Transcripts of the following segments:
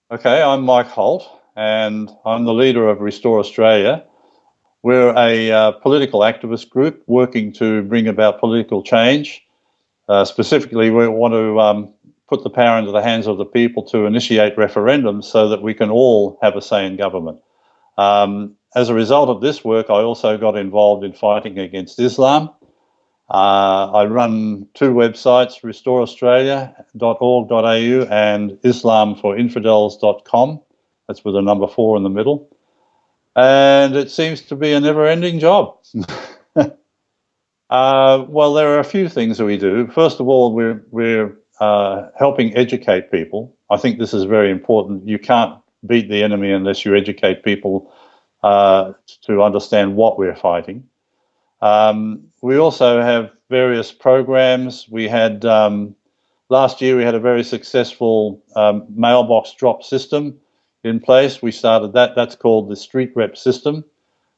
Okay, I'm Mike Holt, and I'm the leader of Restore Australia. We're a political activist group working to bring about political change. Specifically, we want to put the power into the hands of the people to initiate referendums so that we can all have a say in government. As a result of this work, I also got involved in fighting against Islam. I run two websites, restoreaustralia.org.au and islamforinfidels.com. That's with a number 4 in the middle. And it seems to be a never-ending job. Well, there are a few things that we do. First of all, we're helping educate people. I think this is very important. You can't beat the enemy unless you educate people to understand what we're fighting. We also have various programs. We had last year we had a very successful mailbox drop system in place. We started that. That's called the Street Rep system,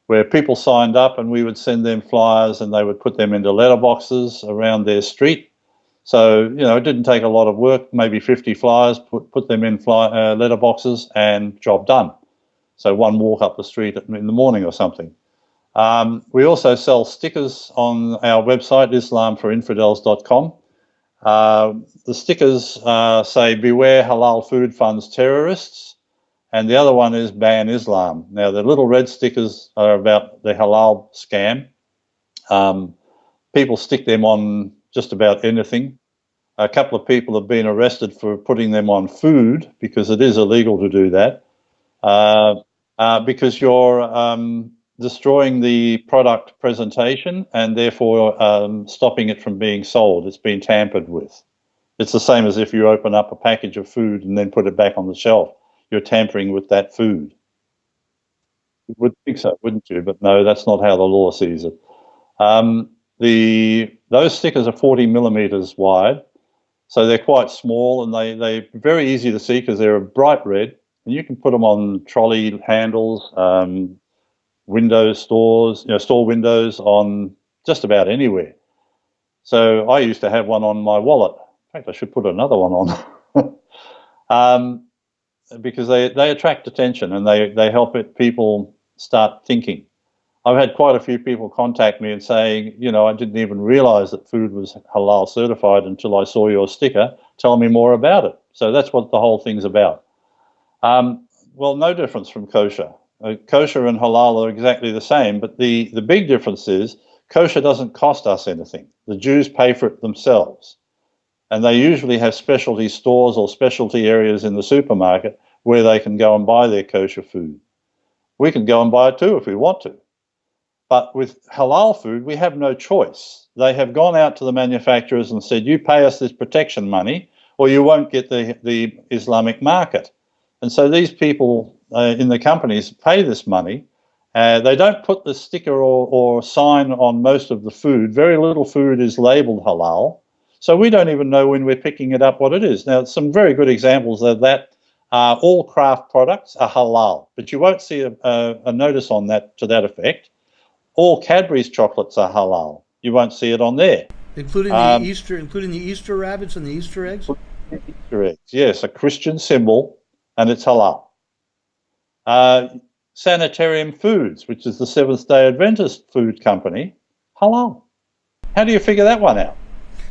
where people signed up and we would send them flyers and they would put them into letterboxes around their street. So, you know, it didn't take a lot of work, maybe 50 flyers, put them in letterboxes and job done. So one walk up the street in the morning or something. We also sell stickers on our website, islamforinfidels.com. The stickers say, beware halal food funds terrorists, and the other one is ban Islam. Now, the little red stickers are about the halal scam. People stick them on just about anything. A couple of people have been arrested for putting them on food because it is illegal to do that, because you're destroying the product presentation and therefore stopping it from being sold. It's been tampered with. It's the same as if you open up a package of food and then put it back on the shelf. You're tampering with that food. You would think so, wouldn't you? But no, that's not how the law sees it. Those stickers are 40 millimeters wide, so they're quite small and they're very easy to see because they're a bright red, and you can put them on trolley handles, windows, stores, store windows, on just about anywhere. So I used to have one on my wallet. In fact, I should put another one on. Because they attract attention and they help people start thinking. I've had quite a few people contact me and saying, you know, I didn't even realize that food was halal certified until I saw your sticker. Tell me more about it. So that's what the whole thing's about. Well, no difference from kosher. Kosher and halal are exactly the same, but the big difference is kosher doesn't cost us anything. The Jews pay for it themselves. And they usually have specialty stores or specialty areas in the supermarket where they can go and buy their kosher food. We can go and buy it too if we want to. But with halal food, we have no choice. They have gone out to the manufacturers and said, you pay us this protection money or you won't get the Islamic market. And so these people in the companies pay this money. They don't put the sticker or sign on most of the food. Very little food is labeled halal. So we don't even know when we're picking it up what it is. Now, some very good examples of that are all craft products are halal, but you won't see a notice on that to that effect. All Cadbury's chocolates are halal. You won't see it on there. Including the Easter rabbits and the Easter eggs? Easter eggs, yes, a Christian symbol, and it's halal. Sanitarium Foods, which is the Seventh-day Adventist food company, halal. How do you figure that one out?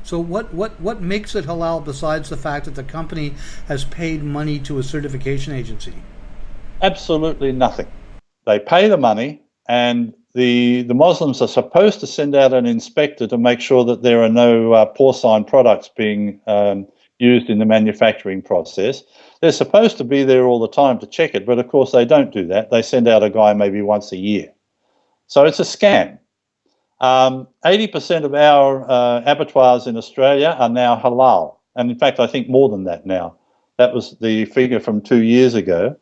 So what makes it halal besides the fact that the company has paid money to a certification agency? Absolutely nothing. They pay the money, and the Muslims are supposed to send out an inspector to make sure that there are no porcine products being used in the manufacturing process. They're supposed to be there all the time to check it, but of course they don't do that. They send out a guy maybe once a year. So it's a scam. 80% of our abattoirs in Australia are now halal. And in fact, I think more than that now. That was the figure from 2 years ago.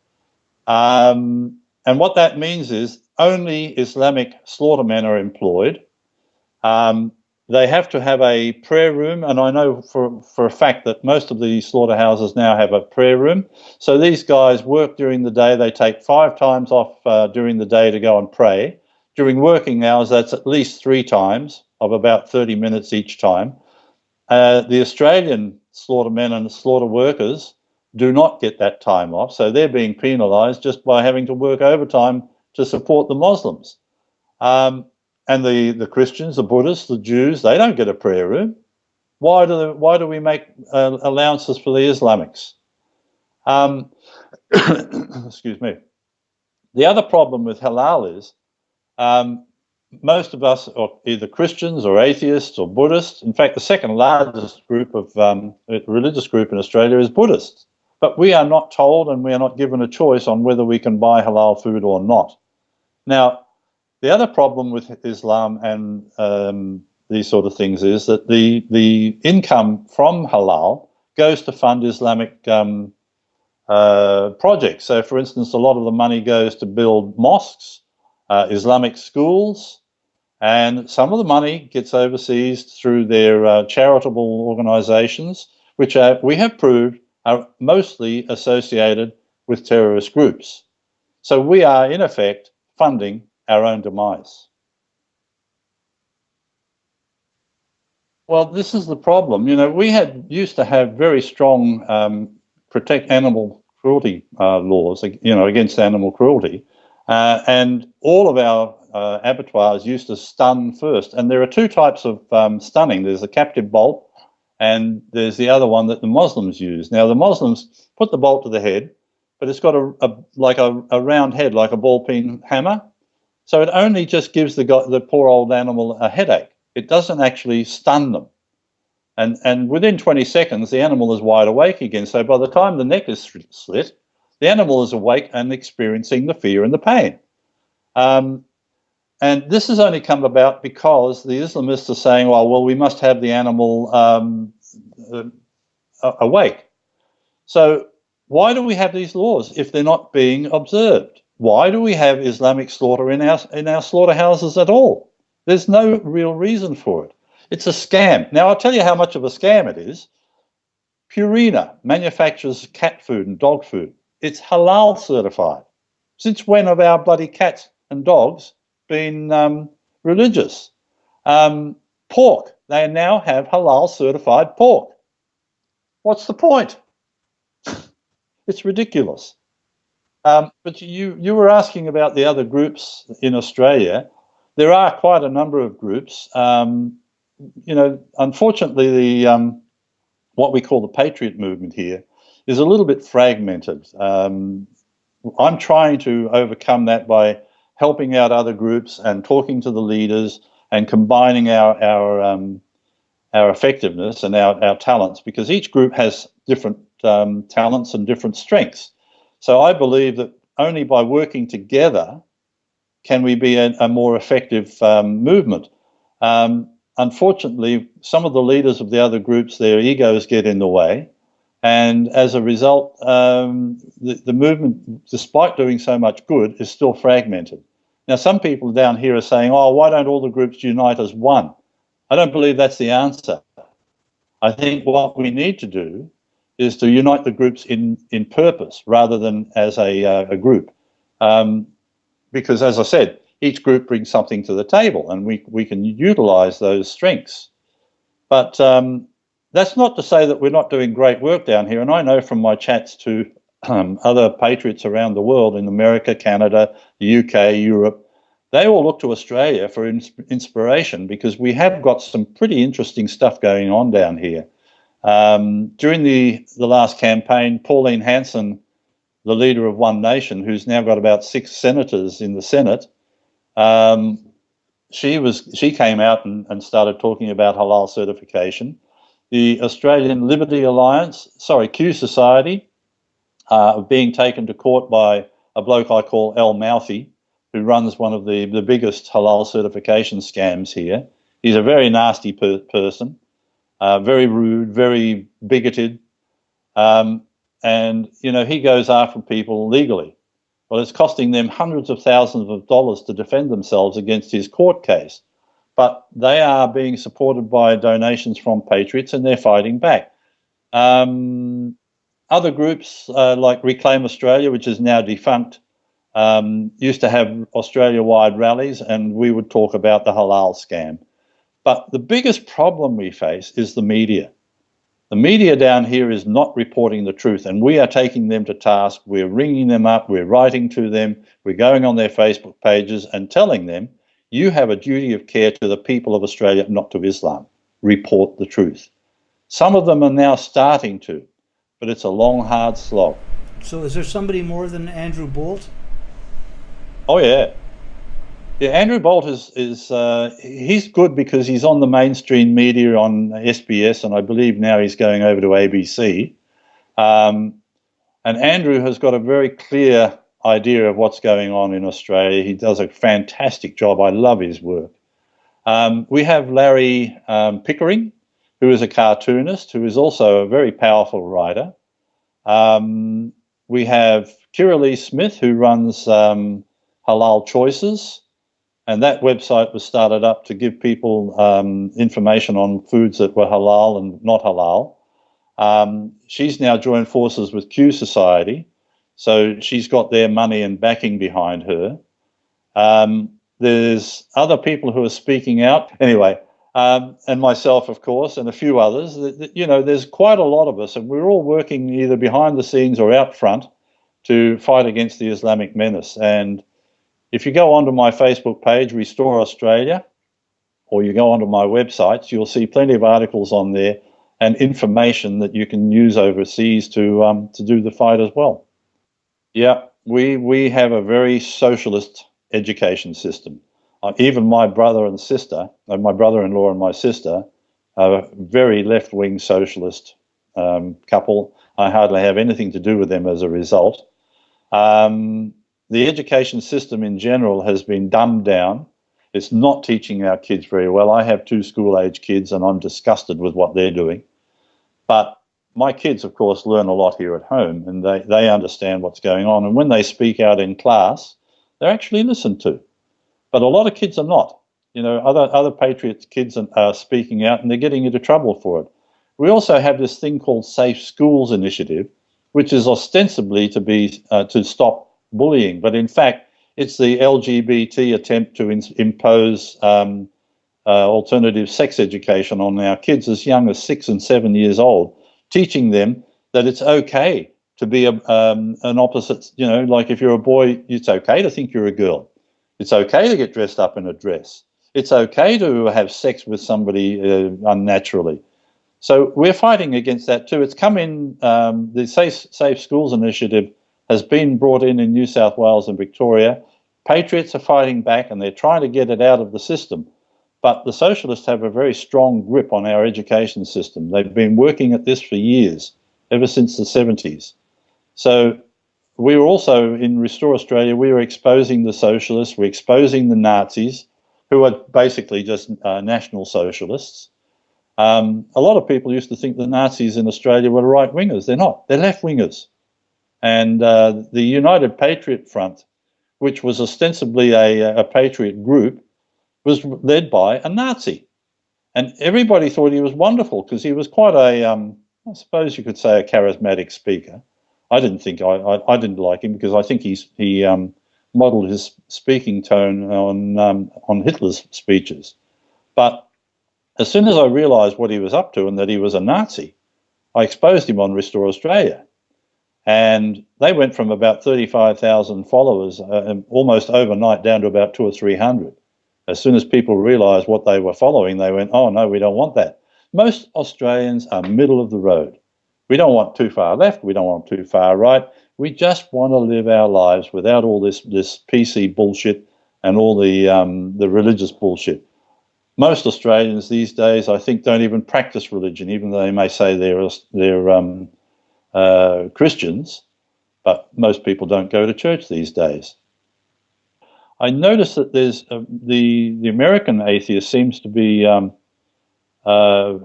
And what that means is only Islamic slaughtermen are employed. They have to have a prayer room, and I know for a fact that most of the slaughterhouses now have a prayer room. So these guys work during the day. They take 5 times off during the day to go and pray. During working hours, that's at least 3 times of about 30 minutes each time. The Australian slaughtermen and slaughter workers do not get that time off. So they're being penalized just by having to work overtime to support the Muslims. And the Christians, the Buddhists, the Jews, they don't get a prayer room. Why do we make allowances for the Islamics? Excuse me. The other problem with halal is most of us are either Christians or atheists or Buddhists. In fact, the second largest group of religious group in Australia is Buddhists. But we are not told and we are not given a choice on whether we can buy halal food or not. Now, the other problem with Islam and these sort of things is that the income from halal goes to fund Islamic projects. So, for instance, a lot of the money goes to build mosques, Islamic schools, and some of the money gets overseas through their charitable organisations, which we have proved are mostly associated with terrorist groups. So we are, in effect, funding our own demise. Well, this is the problem. You know, we used to have very strong protect animal cruelty laws, you know, against animal cruelty, and all of our abattoirs used to stun first. And there are two types of stunning. There's the captive bolt, and there's the other one that the Muslims use. Now, the Muslims put the bolt to the head, but it's got a round head, like a ball peen hammer. So it only just gives the poor old animal a headache. It doesn't actually stun them. And within 20 seconds, the animal is wide awake again. So by the time the neck is slit, the animal is awake and experiencing the fear and the pain. And this has only come about because the Islamists are saying, well, we must have the animal awake. So why do we have these laws if they're not being observed? Why do we have Islamic slaughter in our slaughterhouses at all? There's no real reason for it. It's a scam. Now, I'll tell you how much of a scam it is. Purina manufactures cat food and dog food. It's halal certified. Since when have our bloody cats and dogs been religious? Pork. They now have halal certified pork. What's the point? It's ridiculous. But you were asking about the other groups in Australia. There are quite a number of groups. You know, unfortunately, what we call the patriot movement here is a little bit fragmented. I'm trying to overcome that by helping out other groups and talking to the leaders and combining our effectiveness and our talents, because each group has different talents and different strengths. So I believe that only by working together can we be a more effective movement. Unfortunately, some of the leaders of the other groups, their egos get in the way. And as a result, the movement, despite doing so much good, is still fragmented. Now, some people down here are saying, oh, why don't all the groups unite as one? I don't believe that's the answer. I think what we need to do is to unite the groups in purpose rather than as a group. Because, as I said, each group brings something to the table and we can utilize those strengths. But that's not to say that we're not doing great work down here. And I know from my chats to other patriots around the world, in America, Canada, the UK, Europe, they all look to Australia for inspiration, because we have got some pretty interesting stuff going on down here. During the last campaign, Pauline Hanson, the leader of One Nation, who's now got about 6 senators in the Senate, she came out and started talking about halal certification. The Australian Liberty Alliance, Q Society, are being taken to court by a bloke I call El Mouthy, who runs one of the biggest halal certification scams here. He's a very nasty person, very rude, very bigoted, and you know, he goes after people legally. Well, it's costing them hundreds of thousands of dollars to defend themselves against his court case. But they are being supported by donations from patriots, and they're fighting back. Other groups like Reclaim Australia, which is now defunct, used to have Australia-wide rallies, and we would talk about the halal scam. But the biggest problem we face is the media. The media down here is not reporting the truth, and we are taking them to task. We're ringing them up, we're writing to them, we're going on their Facebook pages and telling them, you have a duty of care to the people of Australia, not to Islam. Report the truth. Some of them are now starting to, but it's a long, hard slog. So is there somebody more than Andrew Bolt? Oh, yeah. Yeah, Andrew Bolt is he's good because he's on the mainstream media on SBS, and I believe now he's going over to ABC. And Andrew has got a very clear idea of what's going on in Australia. He does a fantastic job. I love his work. We have Larry Pickering, who is a cartoonist, who is also a very powerful writer. We have Kira Lee Smith, who runs Halal Choices. And that website was started up to give people information on foods that were halal and not halal. She's now joined forces with Q Society, so she's got their money and backing behind her. There's other people who are speaking out. Anyway, and myself, of course, and a few others. You know, there's quite a lot of us, and we're all working either behind the scenes or out front to fight against the Islamic menace. And if you go onto my Facebook page, Restore Australia, or you go onto my websites, you'll see plenty of articles on there and information that you can use overseas to do the fight as well. Yeah, we have a very socialist education system. Even my brother and sister, my brother-in-law and my sister, are a very left-wing socialist couple. I hardly have anything to do with them as a result. The education system in general has been dumbed down. It's not teaching our kids very well. I have 2 school-age kids, and I'm disgusted with what they're doing. But my kids, of course, learn a lot here at home, and they understand what's going on. And when they speak out in class, they're actually listened to. But a lot of kids are not. You know, other patriots kids are speaking out, and they're getting into trouble for it. We also have this thing called Safe Schools Initiative, which is ostensibly to stop bullying, but in fact, it's the LGBT attempt to impose alternative sex education on our kids as young as 6 and 7 years old, teaching them that it's okay to be an opposite. You know, like if you're a boy, it's okay to think you're a girl. It's okay to get dressed up in a dress. It's okay to have sex with somebody unnaturally. So we're fighting against that too. It's come in, the Safe Schools Initiative has been brought in New South Wales and Victoria. Patriots are fighting back, and they're trying to get it out of the system. But the socialists have a very strong grip on our education system. They've been working at this for years, ever since the 70s. So we were also, in Restore Australia, we were exposing the socialists, we're exposing the Nazis, who are basically just national socialists. A lot of people used to think the Nazis in Australia were right-wingers. They're not. They're left-wingers. And the United Patriot Front, which was ostensibly a patriot group, was led by a Nazi. And everybody thought he was wonderful because he was quite I suppose you could say, a charismatic speaker. I didn't like him because I think he modelled his speaking tone on Hitler's speeches. But as soon as I realised what he was up to and that he was a Nazi, I exposed him on Restore Australia. And they went from about 35,000 followers almost overnight down to about 200 or 300. As soon as people realised what they were following, they went, oh, no, we don't want that. Most Australians are middle of the road. We don't want too far left. We don't want too far right. We just want to live our lives without all this PC bullshit and all the religious bullshit. Most Australians these days, I think, don't even practice religion, even though they may say they're Christians, but most people don't go to church these days. I notice that there's the American atheist seems to be a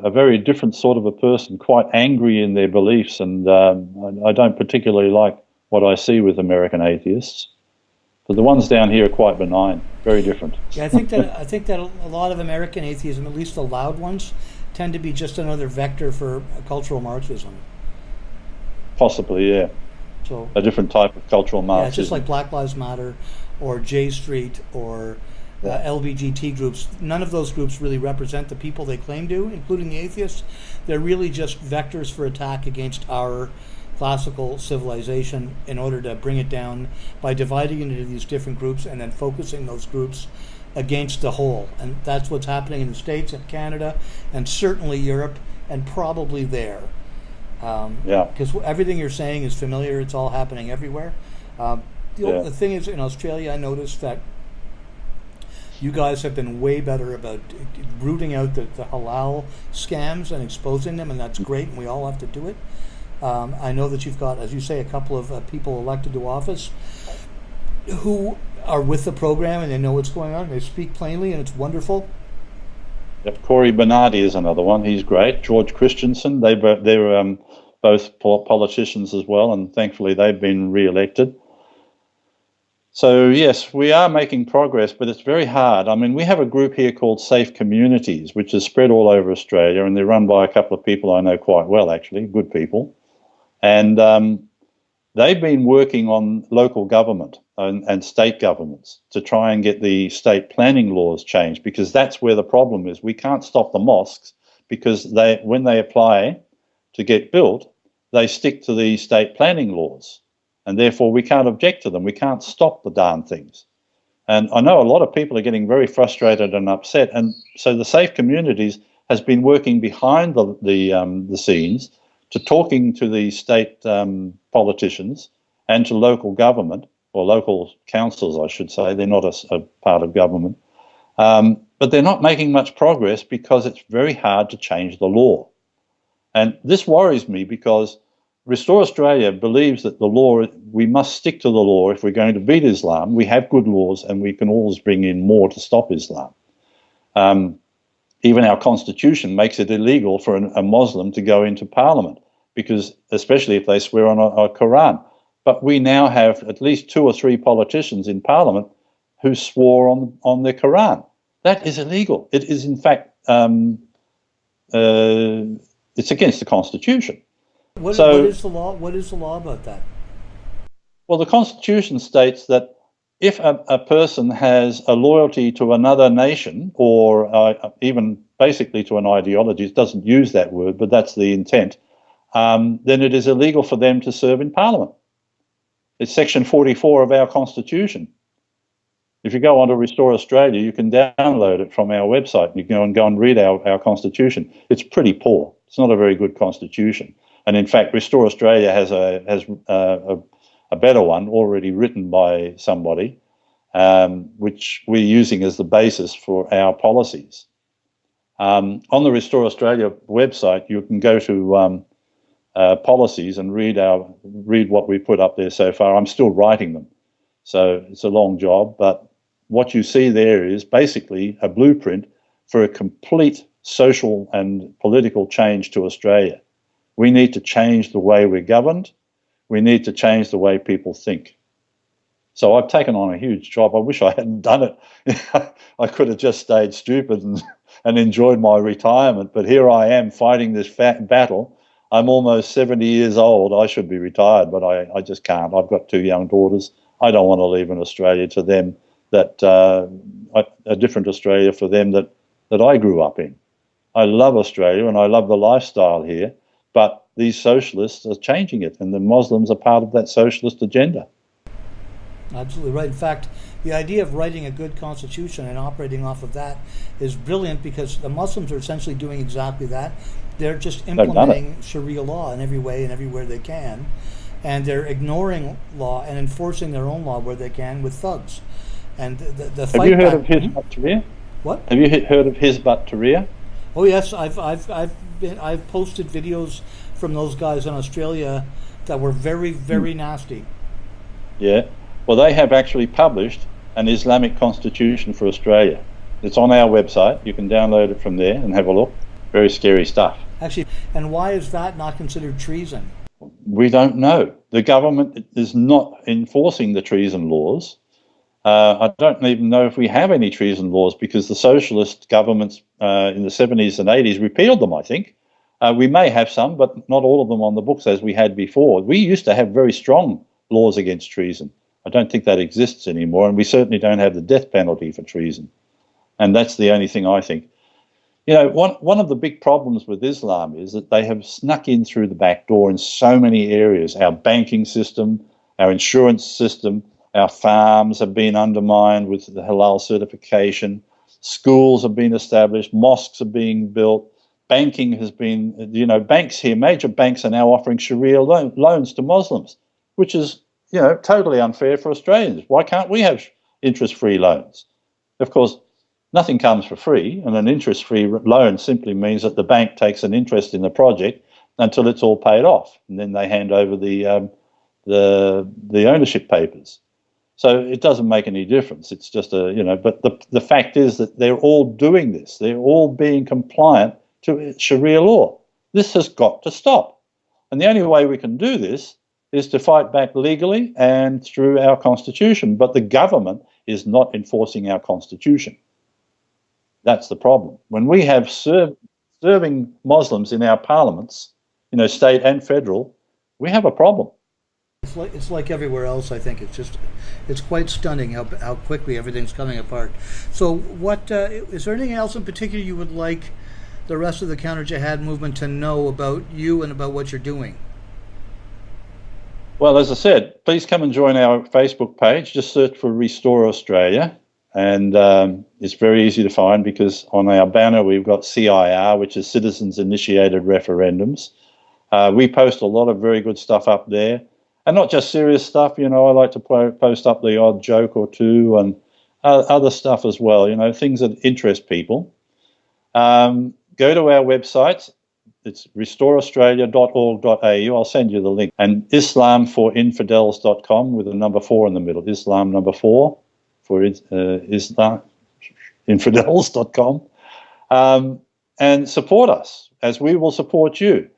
very different sort of a person, quite angry in their beliefs, and I don't particularly like what I see with American atheists. But the ones down here are quite benign, very different. Yeah, I think that a lot of American atheism, at least the loud ones, tend to be just another vector for cultural Marxism. Possibly, yeah. So a different type of cultural Marxism. Yeah, just like Black Lives Matter, or J Street, or Yeah. LBGT groups. None of those groups really represent the people they claim to, including the atheists. They're really just vectors for attack against our classical civilization in order to bring it down by dividing it into these different groups and then focusing those groups against the whole. And that's what's happening in the States and Canada and certainly Europe and probably there. Because everything you're saying is familiar. It's all happening everywhere. The thing is, in Australia, I noticed that you guys have been way better about rooting out the halal scams and exposing them, and that's great, and we all have to do it. I know that you've got, as you say, a couple of people elected to office who are with the program and they know what's going on. They speak plainly, and it's wonderful. Yep, Corey Bernardi is another one. He's great. George Christensen. They're both politicians as well, and thankfully they've been re-elected. So yes, we are making progress, but it's very hard. I mean, we have a group here called Safe Communities, which is spread all over Australia, and they're run by a couple of people I know quite well, actually, good people. And they've been working on local government and state governments to try and get the state planning laws changed, because that's where the problem is. We can't stop the mosques because when they apply to get built, they stick to the state planning laws. And therefore, we can't object to them. We can't stop the darn things. And I know a lot of people are getting very frustrated and upset. And so the Safe Communities has been working behind the scenes to talking to the state politicians and to local government, or local councils, I should say. They're not a part of government. But they're not making much progress because it's very hard to change the law. And this worries me because Restore Australia believes that the law, we must stick to the law if we're going to beat Islam. We have good laws and we can always bring in more to stop Islam. Even our constitution makes it illegal for a Muslim to go into parliament, because especially if they swear on a Quran. But we now have at least 2 or 3 politicians in parliament who swore on their Quran. That is illegal. It is, in fact, it's against the constitution. What is the law? What is the law about that? Well, the Constitution states that if a person has a loyalty to another nation, or even basically to an ideology, it doesn't use that word, but that's the intent, then it is illegal for them to serve in Parliament. It's Section 44 of our Constitution. If you go on to Restore Australia, you can download it from our website. You can go and read our Constitution. It's pretty poor. It's not a very good Constitution. And in fact, Restore Australia has a better one already written by somebody, which we're using as the basis for our policies. On the Restore Australia website, you can go to policies and read what we put up there so far. I'm still writing them, so it's a long job. But what you see there is basically a blueprint for a complete social and political change to Australia. We need to change the way we're governed. We need to change the way people think. So I've taken on a huge job. I wish I hadn't done it. I could have just stayed stupid and enjoyed my retirement. But here I am fighting this battle. I'm almost 70 years old. I should be retired, but I just can't. I've got 2 young daughters. I don't want to leave an Australia to them a different Australia for them that I grew up in. I love Australia and I love the lifestyle here. But these socialists are changing it, and the Muslims are part of that socialist agenda. Absolutely right. In fact, the idea of writing a good constitution and operating off of that is brilliant, because the Muslims are essentially doing exactly that. They're just implementing Sharia law in every way and everywhere they can, and they're ignoring law and enforcing their own law where they can with thugs. And the fight. Have you heard of Hizb ut-Tahrir? What? Have you heard of Hizb ut-Tahrir? Oh yes, I've posted videos from those guys in Australia that were very, very nasty. Yeah. Well, they have actually published an Islamic constitution for Australia. It's on our website. You can download it from there and have a look. Very scary stuff. Actually, and why is that not considered treason? We don't know. The government is not enforcing the treason laws. I don't even know if we have any treason laws, because the socialist governments in the 70s and 80s repealed them, I think. We may have some, but not all of them on the books as we had before. We used to have very strong laws against treason. I don't think that exists anymore, and we certainly don't have the death penalty for treason. And that's the only thing I think. You know, one of the big problems with Islam is that they have snuck in through the back door in so many areas. Our banking system, our insurance system, our farms have been undermined with the halal certification. Schools have been established. Mosques are being built. Banking has been, you know, banks here, major banks are now offering Sharia loans to Muslims, which is, you know, totally unfair for Australians. Why can't we have interest-free loans? Of course, nothing comes for free, and an interest-free loan simply means that the bank takes an interest in the project until it's all paid off, and then they hand over the ownership papers. So it doesn't make any difference. It's just a, you know, but the fact is that they're all doing this. They're all being compliant to Sharia law. This has got to stop. And the only way we can do this is to fight back legally and through our constitution. But the government is not enforcing our constitution. That's the problem. When we have serving Muslims in our parliaments, you know, state and federal, we have a problem. It's like everywhere else, I think. It's quite stunning how quickly everything's coming apart. So what, is there anything else in particular you would like the rest of the Counter-Jihad movement to know about you and about what you're doing? Well, as I said, please come and join our Facebook page. Just search for Restore Australia. And it's very easy to find because on our banner we've got CIR, which is Citizens Initiated Referendums. We post a lot of very good stuff up there. And not just serious stuff, you know, I like to post up the odd joke or two and other stuff as well, you know, things that interest people. Go to our website. It's restoreaustralia.org.au. I'll send you the link. And islamforinfidels.com with a number 4 in the middle. Islam number 4 for islaminfidels.com. And support us as we will support you.